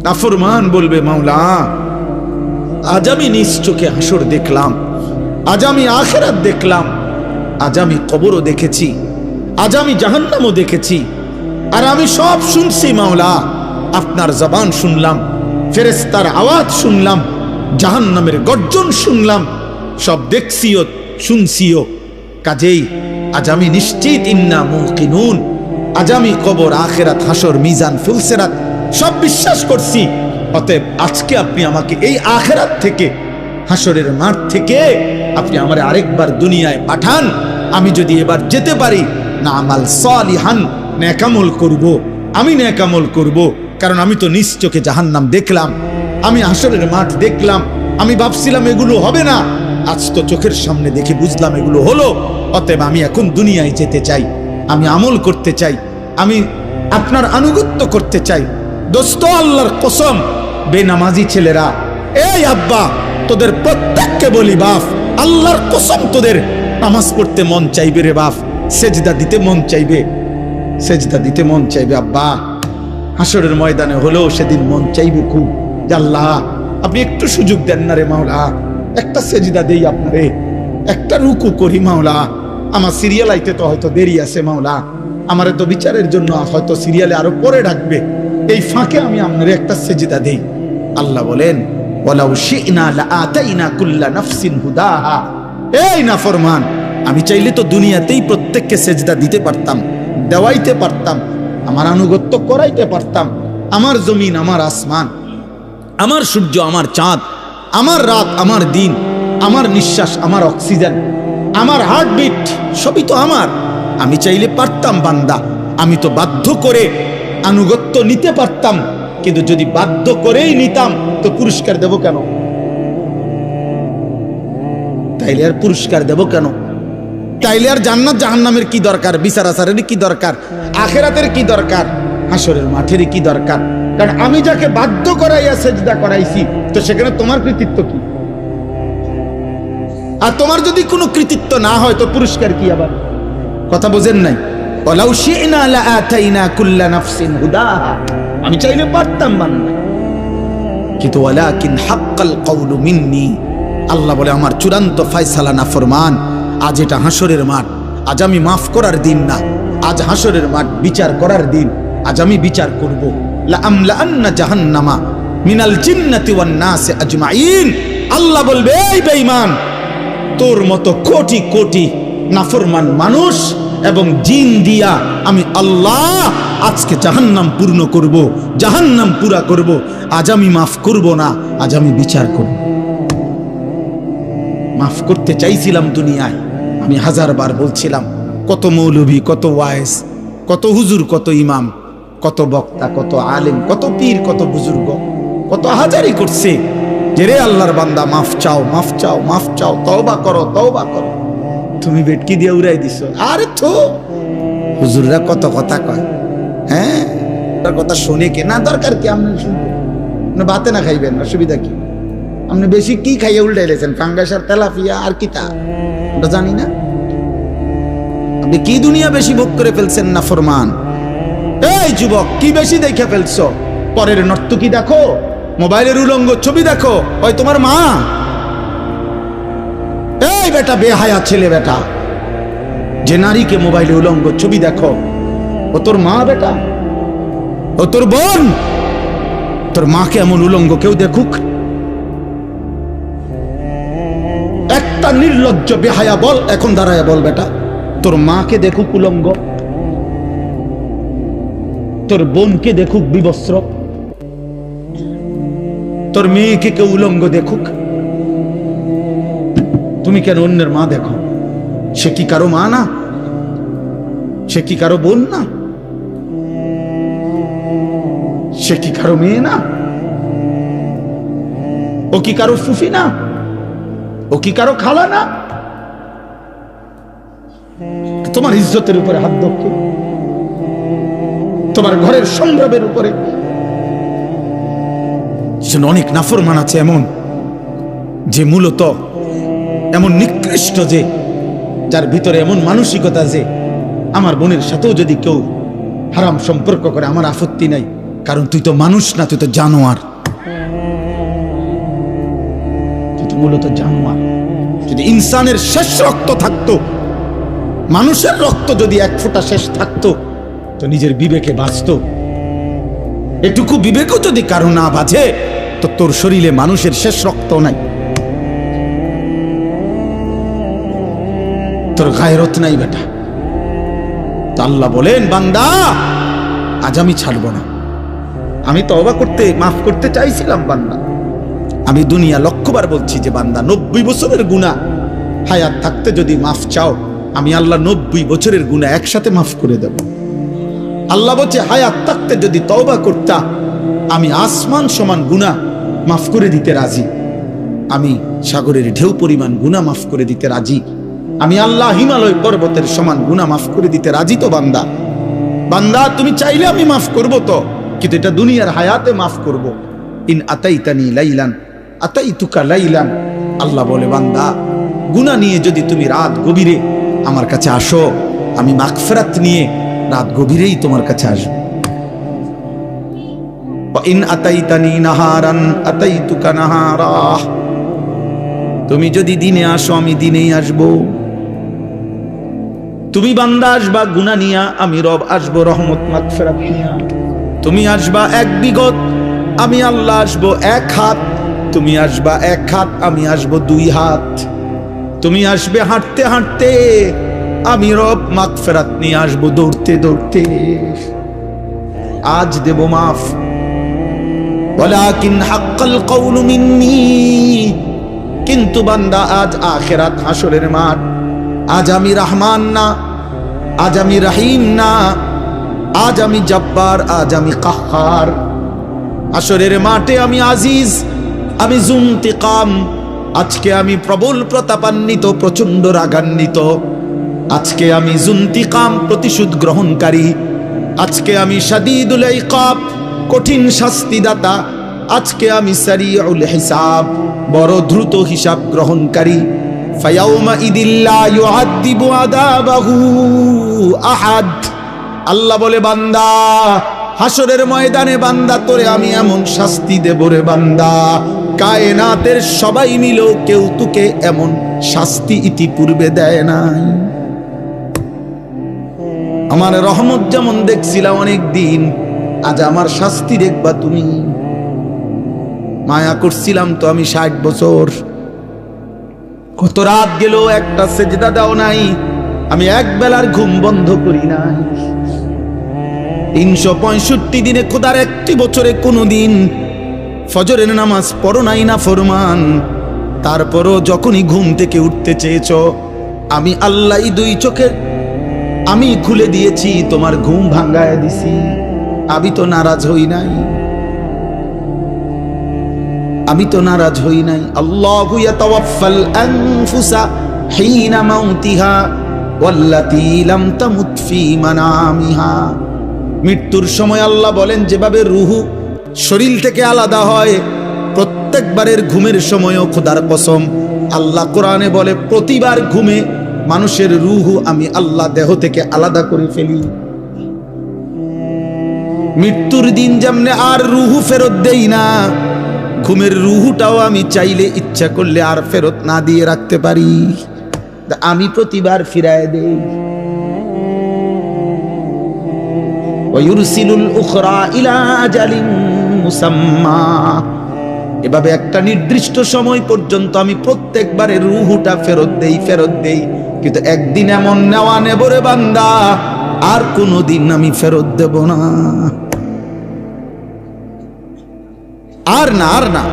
নাফরমান বলবে, মাওলা আজ আমি নিজ চোখে হাসর দেখলাম, আজ আমি আখিরাত দেখলাম, আজ আমি কবরও দেখেছি, আজ আমি জাহান্নামও দেখেছি, আর আমি সব শুনছি মাওলা। আপনার জবান শুনলাম, ফেরেশতার আওয়াজ শুনলাম, জাহান্নামের গর্জন শুনলাম, সব দেখছিও শুনছিও। কাজেই আজ আমি নিশ্চিত, ইন্না মুকিনুন, আজ আমি কবর, আখিরাত, হাসর, মিজান, ফুলসিরাত সব বিশ্বাস করছি। অতএব আজকে আপনি আমাকে এই আখিরাত থেকে, হাসরের মাঠ থেকে আপনি আমারে আরেকবার দুনিয়ায় পাঠান। আমি যদি এবার যেতে পারি, না আমাল সালিহান, নেকামল করব, আমি নেকামল করব। কারণ আমি তো নিজ চোখে জাহান্নাম দেখলাম, আমি হাসরের মাঠ দেখলাম, আমি ভাবছিলাম এগুলো হবে না, আজ তো চোখের সামনে দেখে বুঝলাম এগুলো হলো। অতএব আমি এখন দুনিয়ায় যেতে চাই, আমি আমল করতে চাই, আমি আপনার আনুগত্য করতে চাই। দোস্ত, আল্লাহর কসম, বেনামাজি ছেলেরা, এই আব্বা, তোদের প্রত্যেককে বলি বাপ, আল্লাহর কসম তোদের নামাজ পড়তে মন চাইবে রে বাপ, সেজদা দিতে মন চাইবে, সেজদা দিতে মন চাইবে আব্বা। হাসরের ময়দানে হলেও সেদিন মন চাইবে খুব, যে আল্লাহ আপনি একটু সুযোগ দেন না রে মাওলা, একটা সেজদা দেই আপনারে, একটা রুকু করি মাওলা। আমার সিরিয়াল আইতে তো হয়তো দেরি আছে মাওলা, আমারে তো বিচারের জন্য হয়তো সিরিয়ালে আরো পরে ডাকবে, এই ফাঁকে আমি আপনারে একটা সেজদা দেই। আল্লাহ বলেন, ওয়ালাউ শি'না লাআতাইনা কুল্লা নাফসিন হুদাহা। এই নাফরমান, আমি চাইলে তো দুনিয়াতেই প্রত্যেককে সেজদা দিতে পারতাম, দেওয়াইতে পারতাম, আমার আনুগত্য করাইতে পারতাম। আমার জমিন, আমার আসমান, আমার সূর্য, আমার চাঁদ, আমার রাত, আমার দিন, আমার নিঃশ্বাস, আমার অক্সিজেন, আমার হার্টবিট, সবই তো আমার। আমি চাইলে পারতাম বান্দা, আমি তো বাধ্য করে আনুগত্য নিতে পারতাম। কিন্তু যদি বাধ্য করেই নিতাম তো পুরস্কার দেব কেন? তাইলে আর পুরস্কার দেব কেন? তাইলে আর জান্নাত জাহান্নামের কি দরকার? বিচার আচারের কি দরকার? আখিরাতের কি দরকার? হাসরের মাঠের কি দরকার? কারণ আমি যাকে বাধ্য করাইয়া সেজদা করাইছি, তো সেখানে তোমার কৃতিত্ব কি? আর তোমার যদি কোনো কৃতিত্ব না হয় তো পুরস্কার কি? আবার কথা বোঝেন নাই? ওয়ালাউ শি'না লাআতাইনা কুল্লা নাফসিন হুদাহা, আমি চাইলে পারতাম বান্দা, কিন্তু ওয়ালাকিন হাক্কাল কওলু মিন্নি, আল্লাহ বলে আমার চূড়ান্ত ফয়সালা নাফরমান। আজ এটা হাসরের মাঠ, আজ আমি মাফ করার দিন না, আজ হাসরের মাঠ বিচার করার দিন। আজ আমি বিচার করব। লা আমলাআন্না জাহান্নামা মিনাল জিন্নাতি ওয়ান নাসি আজমাইন। আল্লাহ বলবে, এই বেঈমান, তোর মতো কোটি কোটি নাফরমান মানুষ এবং জিন দিয়া আমি আল্লাহ আজকে জাহান্নাম পূর্ণ করব, জাহান্নাম পুরা করব। আজ আমি মাফ করব না, আজ আমি বিচার করব। মাফ করতে চাইছিলাম দুনিয়ায়, আমি হাজারবার বলছিলাম, কত মৌলভী, কত ওয়াইজ, কত হুজুর, কত ইমাম, কত বক্তা, কত আলেম, কত পীর, কত বুজুর্গ, কত হাজারি করছে যে রে আল্লাহর বান্দা মাফ চাও, মাফ চাও, মাফ চাও, তওবা করো, তওবা করো। তুমি বেটকি দিয়ে উড়াই দিছো। আরে তো হুজুররা কত কথা কয়, হ্যাঁ, তার কথা শুনে কে না? দরকার কি আপনি শুনবেন? আপনি ভাতে না খাইবেন, অসুবিধা কি? আপনি বেশি কি খাইয়ে উল্টাইলেছেন? ফাঙ্গাস আর তেলাপিয়া আর কি তা ওটা জানি না। আপনি কি দুনিয়া বেশি ভোগ করে ফেলছেন না ফরমান? এই যুবক, কি বেশি দেখে ফেলছো? পরের নর্তকী দেখো, মোবাইলের উলঙ্গ ছবি দেখো, ওই তোমার মা। এই বেটা, বেহায়া ছেলে বেটা, যে নারীকে মোবাইলে উলঙ্গ ছবি দেখো, ও তোর মা বেটা, ও তোর বোন। তোর মাকে এমন উলঙ্গ কেউ দেখুক? একটা নির্লজ্জ বেহায়া বল, এখন দাঁড়ায় বল বেটা, তোর মাকে দেখুক উলঙ্গ, তোর বোনকে দেখুক বিবস্ত্র, তোর মেয়েকে কেউ উলঙ্গ দেখুক, তুমি কেন অন্যের মা দেখো? সে কি কারো মা না? সে কি কারো বোন না? সে কি কারো মেয়ে না? ও কি কারো ফুফি না? ও কি কারো খালা না? তোমার ইজ্জতের উপরে হাত দক্ষ, তোমার ঘরের সংগ্রামের উপরে। অনেক নাফরমান আছে এমন, যে মূলত এমন নিকৃষ্ট, যে যার ভিতরে এমন মানসিকতা যে আমার বোনের সাথেও যদি কেউ হারাম সম্পর্ক করে আমার আপত্তি নাই, কারণ তুই তো মানুষ না, তুই তো জানোয়ার, তুই তো মূলত জানোয়ার। যদি ইনসানের শেষ রক্ত থাকতো, মানুষের রক্ত যদি এক ফোঁটা শেষ থাকতো, তো নিজের বিবেকে বাঁচত। এটুকু বিবেকও যদি কারো না বাজে, তো তোর শরীরে মানুষের শেষ রক্ত নাই, তোর গায়রত নাই বেটা। তো আল্লাহ বলেন, বান্দা আজ আমি ছাড়ব না। আমি তওবা করতে, মাফ করতে চাইছিলাম বান্দা। আমি দুনিয়া লক্ষবার বলছি যে বান্দা 90 বছরের গুনাহ হায়াত থাকতে যদি মাফ চাও, আমি আল্লাহ 90 বছরের গুনাহ একসাথে মাফ করে দেব। আল্লাহ বলছে হায়াত থাকতে যদি তওবা করতা, আমি আসমান সমান গুনাহ মাফ করে দিতে রাজি। আমি সাগরের ঢেউ পরিমাণ গুনাহ মাফ করে দিতে রাজি। আমি আল্লাহ হিমালয় পর্বতের সমান গুনাহ মাফ করে দিতে রাজি। তো বান্দা, বান্দা তুমি চাইলে আমি মাফ করব, তো কিন্তু এটা দুনিয়ার হায়াতে মাফ করব। ইন আতাইতানি লাইলান আতাইতুকা লাইলান। আল্লাহ বলে, বান্দা গুনাহ নিয়ে যদি তুমি রাত গভীরে আমার কাছে আসো, আমি মাগফিরাত নিয়ে রাত গভীরেই তোমার কাছে আসব। ইন আতাইতানি নাহারান আতাইতুকা নাহারা। তুমি যদি দিনে আসো, আমি দিনেই আসব। তুমি বান্দা আসবা গুনাহ নিয়া, আমি রব আসবো রহমত মাগফিরাত নিয়া। তুমি আসবা এক বিগত, আমি আল্লাহ আসবো এক হাত। তুমি আসবা এক হাত, আমি আসবো 2 হাত। তুমি আসবে হাঁটতে হাঁটতে, আমি রব মাগফিরাত নিয়ে আসবো দৌড়তে দৌড়তে। আজ দেব মাফ, ওয়ালাকিন হাক্কাল কওলু মিন্নি। কিন্তু বান্দা আজ আখিরাত হাসরের মাঠ। আজ আমি রহমান না, আজ আমি রহিম না, আজ আমি জব্বার, আজ আমি কাহ্হার। হাসরের মাঠে আমি আজিজ, আমি যুনতিকাম। আজকে আমি প্রবল প্রতাপান্বিত, প্রচন্ড রাগান্বিত। আজকে আমি যুনতিকাম, প্রতিশোধ গ্রহণকারী। আজকে আমি শাদীদুল ইকাব, কঠিন শাস্তিদাতা। আজকে আমি সারিউল হিসাব, বড় দ্রুত হিসাব গ্রহণকারী। ফায়াউমা ইদিল্লা ইউআযিবু আযাবাহু আহাদ। আল্লাহ বলে, বান্দা হাসরের ময়দানে বান্দা তোরে আমি এমন শাস্তি দেব রে বান্দা, কায়নাতের সবাই মিলেও কেউ তোকে এমন শাস্তি ইতিপূর্বে দেয় নাই। আমার রহমত যেমন দেখছিলাম অনেক দিন, আজ আমার শাস্তি দেখবা তুমি। মায়া করছিলাম তো আমি 60 বছর। কত রাত গেল, একটা সেজদা দাও নাই, আমি এক বেলার ঘুম বন্ধ করি নাই। 365 দিনে খোদার একটি বছরে কোনোদিন ফজরের নামাজ পড়ো নাই না ফরমান। তারপরও যখনই ঘুম থেকে উঠতে চেয়েছ, আমি আল্লাহ 2 চোখের আমি খুলে দিয়েছি, তোমার ঘুম ভাঙ্গায় দিছি। আমি তো নারাজ হই নাই, আমি তো নারাজ হই নাই। আল্লাহু ইয়াতাওয়াফাল আনফুসা হিনা মাউতিহা ওয়াল্লাতী লাম তামুত ফী মানামিহা। মৃত্যুর সময় আল্লাহ বলেন, যেভাবে রূহ শরীর থেকে আলাদা হয়, প্রত্যেকবারের ঘুমের সময়ও খোদার কসম আল্লাহ কোরআনে বলে, প্রতিবার ঘুমে মানুষের রূহ আমি আল্লাহ দেহ থেকে আলাদা করে ফেলি। মৃত্যুর দিন যেমনে আর রূহ ফেরত দেই না, ঘুমের রূহটাও আমি চাইলে ইচ্ছা করলে আর ফেরত না দিয়ে রাখতে পারি, আমি প্রতিবার ফিরায় দেই। ওয়ায়ুরসিলুল উখরা ইলা আজালিন মুসাম্মা। এভাবে একটা নির্দিষ্ট সময় পর্যন্ত আমি প্রত্যেকবারে রূহটা ফেরত দেই। কিন্তু একদিন এমন নেওয়া নেব রে বান্দা, আর কোনোদিন আমি ফেরত দেব না। আর না